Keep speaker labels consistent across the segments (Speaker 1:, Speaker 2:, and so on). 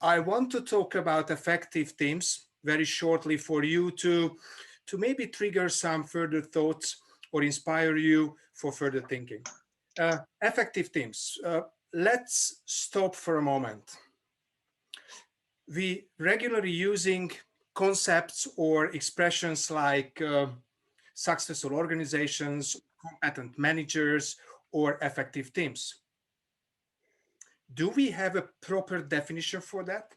Speaker 1: I want to talk about effective teams very shortly for you to maybe trigger some further thoughts or inspire you for further thinking. Effective teams. Let's stop for a moment. We regularly using concepts or expressions like successful organizations, competent managers, or effective teams. Do we have a proper definition for that?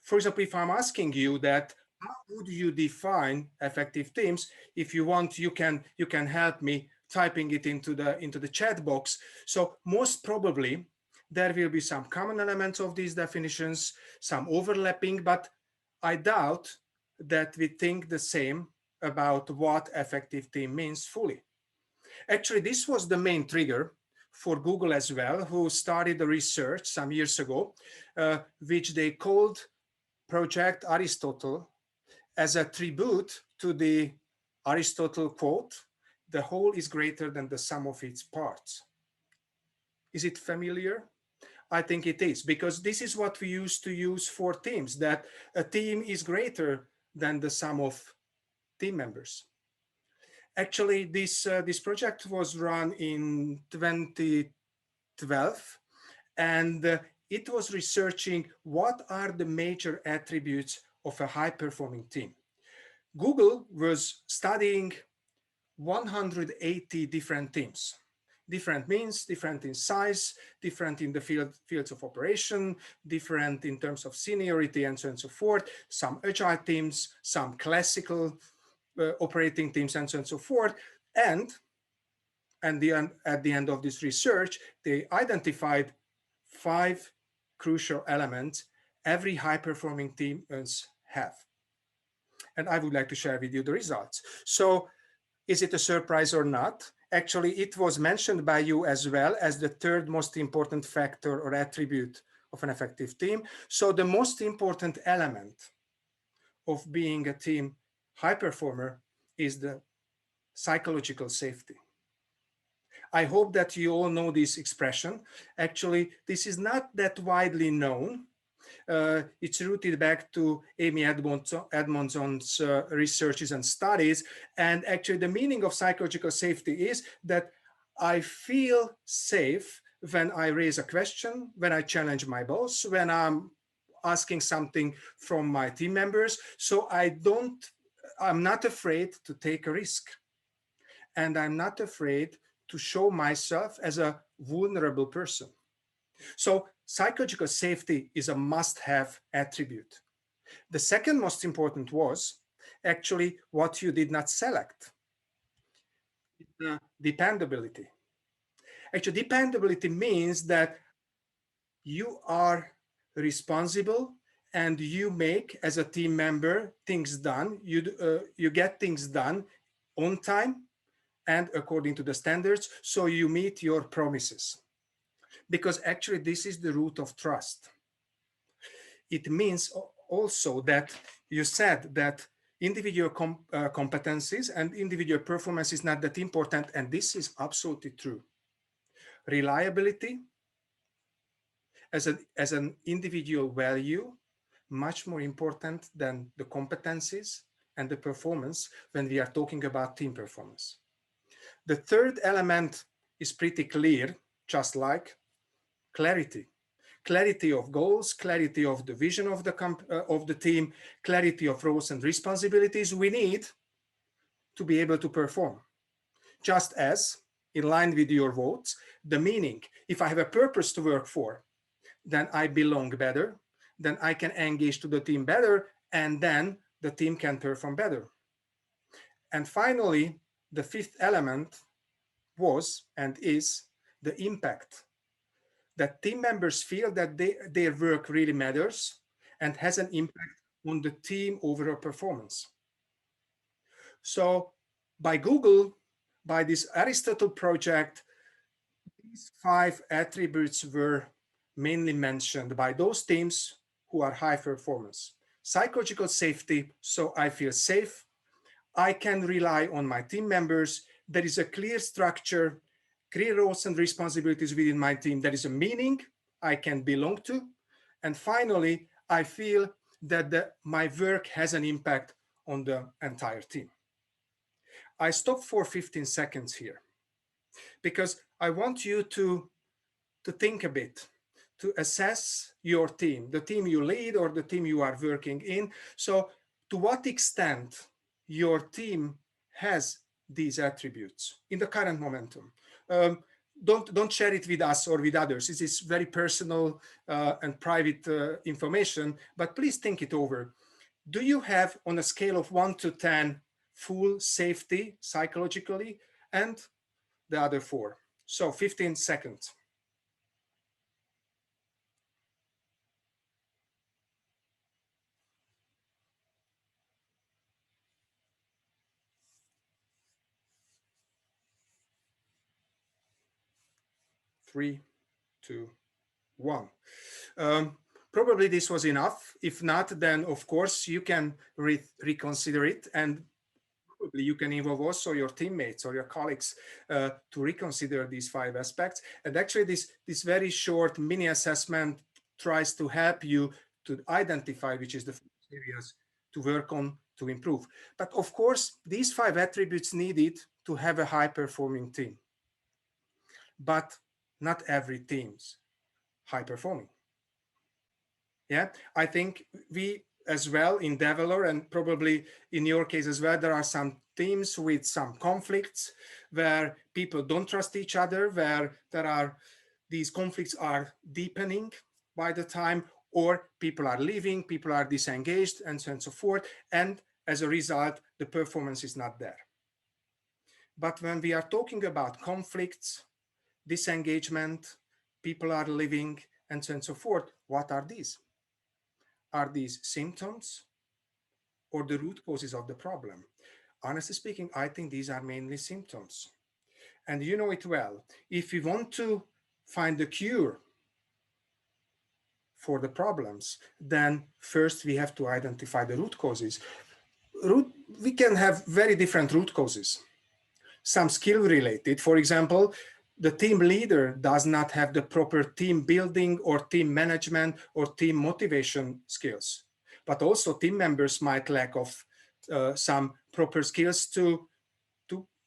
Speaker 1: For example, if I'm asking you that, how would you define effective teams? If you want, you can help me typing it into the chat box. So most probably there will be some common elements of these definitions, some overlapping, but I doubt that we think the same about what effective team means fully. Actually, this was the main trigger for Google as well, who started the research some years ago, which they called Project Aristotle, as a tribute to the Aristotle quote, "The whole is greater than the sum of its parts." Is it familiar? I think it is, because this is what we used to use for teams, that a team is greater than the sum of team members. Actually, this project was run in 2012, and it was researching what are the major attributes of a high-performing team. Google was studying 180 different teams. Different means, different in size, different in the fields of operation, different in terms of seniority, and so on and so forth. Some agile teams, some classical operating teams, and so on and so forth. And at the end of this research, they identified 5 crucial elements every high-performing team must have. And I would like to share with you the results. So is it a surprise or not? Actually, it was mentioned by you as well as the third most important factor or attribute of an effective team. So the most important element of being a team high performer is the psychological safety. I hope that you all know this expression. Actually, this is not that widely known. It's rooted back to Amy Edmondson's researches and studies. And actually, the meaning of psychological safety is that I feel safe when I raise a question, when I challenge my boss, when I'm asking something from my team members. So I'm not afraid to take a risk. And I'm not afraid to show myself as a vulnerable person. So psychological safety is a must-have attribute. The second most important was actually what you did not select. Dependability. Actually, dependability means that you are responsible and you make, as a team member, things done. You get things done on time and according to the standards, so you meet your promises. Because actually this is the root of trust. It means also that you said that individual competencies and individual performance is not that important, and this is absolutely true. Reliability as an individual value, much more important than the competencies and the performance when we are talking about team performance. The third element is pretty clear, just like clarity. Clarity of goals, clarity of the vision of the team, clarity of roles and responsibilities we need to be able to perform. Just as, in line with your votes, the meaning, if I have a purpose to work for, then I belong better, then I can engage to the team better, and then the team can perform better. And finally, the fifth element was and is the impact. That team members feel that their work really matters and has an impact on the team overall performance. So by Google, by this Aristotle project, these 5 attributes were mainly mentioned by those teams who are high performance. Psychological safety, so I feel safe. I can rely on my team members. There is a clear structure, clear roles and responsibilities within my team. There is a meaning I can belong to. And finally, I feel that my work has an impact on the entire team. I stop for 15 seconds here because I want you to think a bit, to assess your team, the team you lead or the team you are working in. So to what extent your team has these attributes in the current momentum. Don't share it with us or with others. It is very personal and private information, but please think it over. Do you have, on a scale of 1 to 10, full safety psychologically, and the other 4? So 15 seconds. Three, two, one. Probably this was enough. If not, then of course you can reconsider it, and probably you can involve also your teammates or your colleagues to reconsider these 5 aspects. And actually this very short mini assessment tries to help you to identify which is the areas to work on to improve. But of course, these 5 attributes needed to have a high-performing team. But not every team's high-performing. Yeah, I think we as well in DEVELOR, and probably in your case as well, there are some teams with some conflicts where people don't trust each other, where these conflicts are deepening by the time, or people are leaving, people are disengaged, and so on and so forth. And as a result, the performance is not there. But when we are talking about conflicts, disengagement, people are leaving, and so on and so forth, what are these? Are these symptoms or the root causes of the problem? Honestly speaking, I think these are mainly symptoms. And you know it well. If we want to find the cure for the problems, then first we have to identify the root causes. We can have very different root causes. Some skill related, for example, the team leader does not have the proper team building or team management or team motivation skills. But also team members might lack of some proper skills to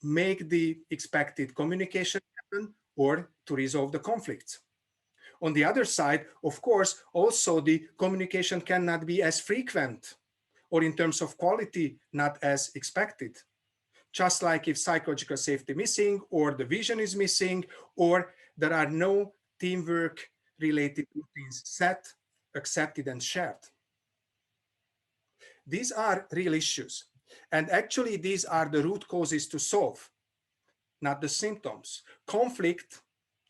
Speaker 1: make the expected communication happen or to resolve the conflicts. On the other side, of course, also the communication cannot be as frequent or in terms of quality, not as expected. Just like if psychological safety missing, or the vision is missing, or there are no teamwork related routines set, accepted, and shared. These are real issues. And actually, these are the root causes to solve, not the symptoms. Conflict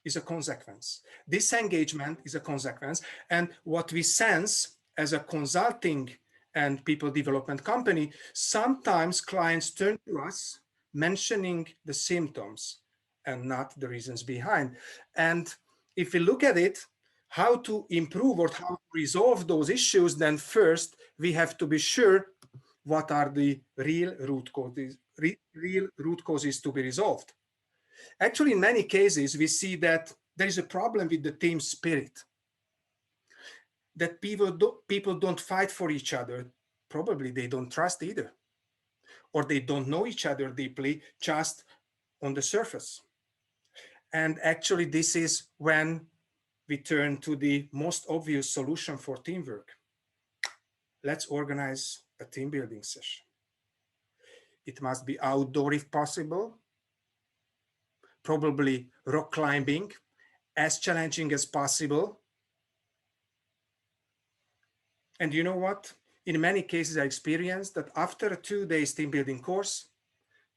Speaker 1: is a consequence. Disengagement is a consequence. And what we sense as a consulting and people development company, sometimes clients turn to us mentioning the symptoms and not the reasons behind. And if we look at it, how to improve or how to resolve those issues, then first we have to be sure what are the real root causes to be resolved. Actually, in many cases, we see that there is a problem with the team spirit, that people don't fight for each other. Probably they don't trust either, or they don't know each other deeply, just on the surface. And actually, this is when we turn to the most obvious solution for teamwork. Let's organize a team building session. It must be outdoor if possible, probably rock climbing, as challenging as possible. And you know what? In many cases, I experienced that after a 2-day team building course,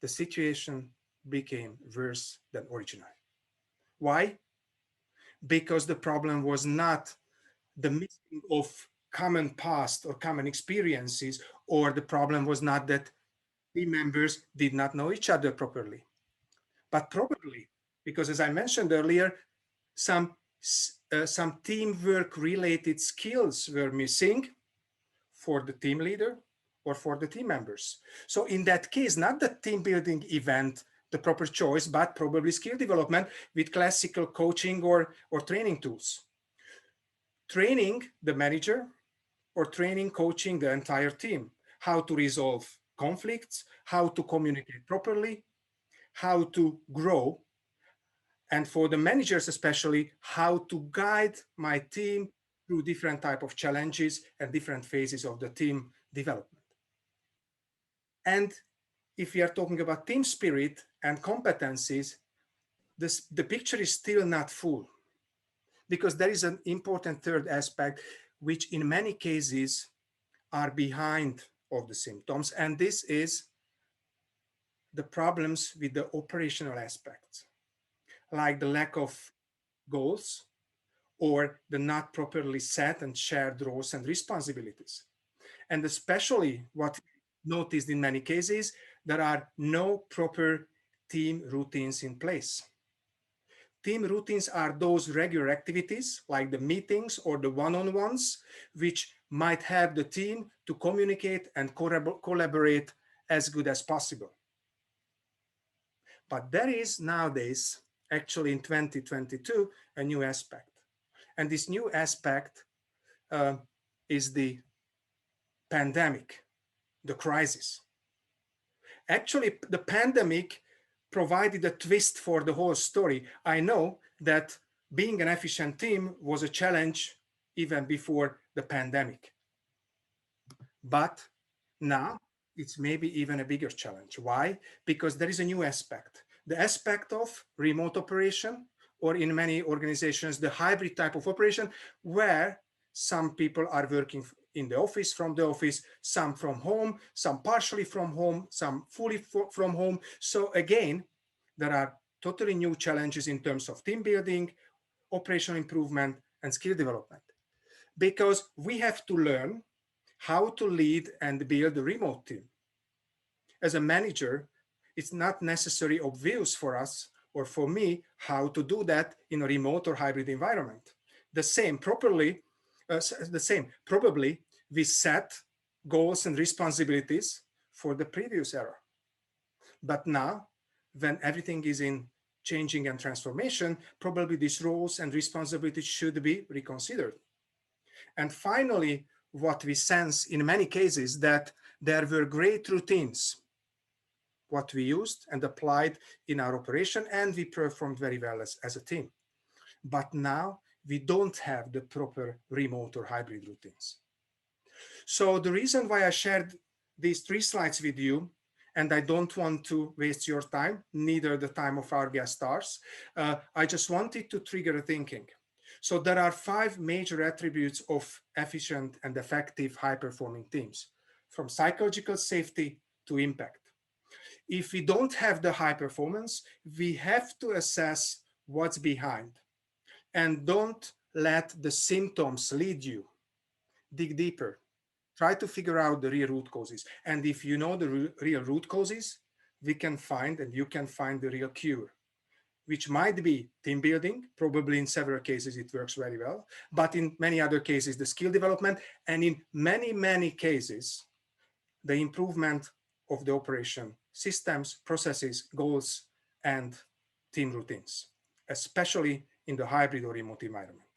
Speaker 1: the situation became worse than original. Why? Because the problem was not the missing of common past or common experiences, or the problem was not that team members did not know each other properly, but probably because, as I mentioned earlier, some teamwork related skills were missing for the team leader or for the team members. So in that case, not the team building event, the proper choice, but probably skill development with classical coaching or training tools. Training the manager, or training, coaching the entire team, how to resolve conflicts, how to communicate properly, how to grow, and for the managers especially, how to guide my team through different type of challenges and different phases of the team development. And if we are talking about team spirit and competencies, the picture is still not full, because there is an important third aspect, which in many cases are behind of the symptoms, and this is the problems with the operational aspects, like the lack of goals or the not properly set and shared roles and responsibilities. And especially what we noticed in many cases, there are no proper team routines in place. Team routines are those regular activities like the meetings or the one-on-ones, which might help the team to communicate and collaborate as good as possible. But there is nowadays, actually in 2022, a new aspect. And this new aspect is the pandemic, the crisis. Actually, the pandemic provided a twist for the whole story. I know that being an efficient team was a challenge even before the pandemic. But now it's maybe even a bigger challenge. Why? Because there is a new aspect. The aspect of remote operation, or in many organizations, the hybrid type of operation, where some people are working in the office, from the office, some from home, some partially from home, some fully from home. So again, there are totally new challenges in terms of team building, operational improvement, and skill development. Because we have to learn how to lead and build a remote team. As a manager, it's not necessarily obvious for us or for me how to do that in a remote or hybrid environment. The same, probably we set goals and responsibilities for the previous era. But now, when everything is in changing and transformation, probably these roles and responsibilities should be reconsidered. And finally, what we sense in many cases, that there were great routines, what we used and applied in our operation, and we performed very well as a team. But now we don't have the proper remote or hybrid routines. So the reason why I shared these 3 slides with you, and I don't want to waste your time, neither the time of our guest stars, I just wanted to trigger thinking. So there are 5 major attributes of efficient and effective high-performing teams, from psychological safety to impact. If we don't have the high performance, we have to assess what's behind, and don't let the symptoms lead you. Dig deeper. Try to figure out the real root causes. And if you know the real root causes, we can find, and you can find, the real cure, which might be team building. Probably in several cases it works very well, but in many other cases the skill development, and in many cases the improvement of the operation systems, processes, goals, and team routines, especially in the hybrid or remote environment.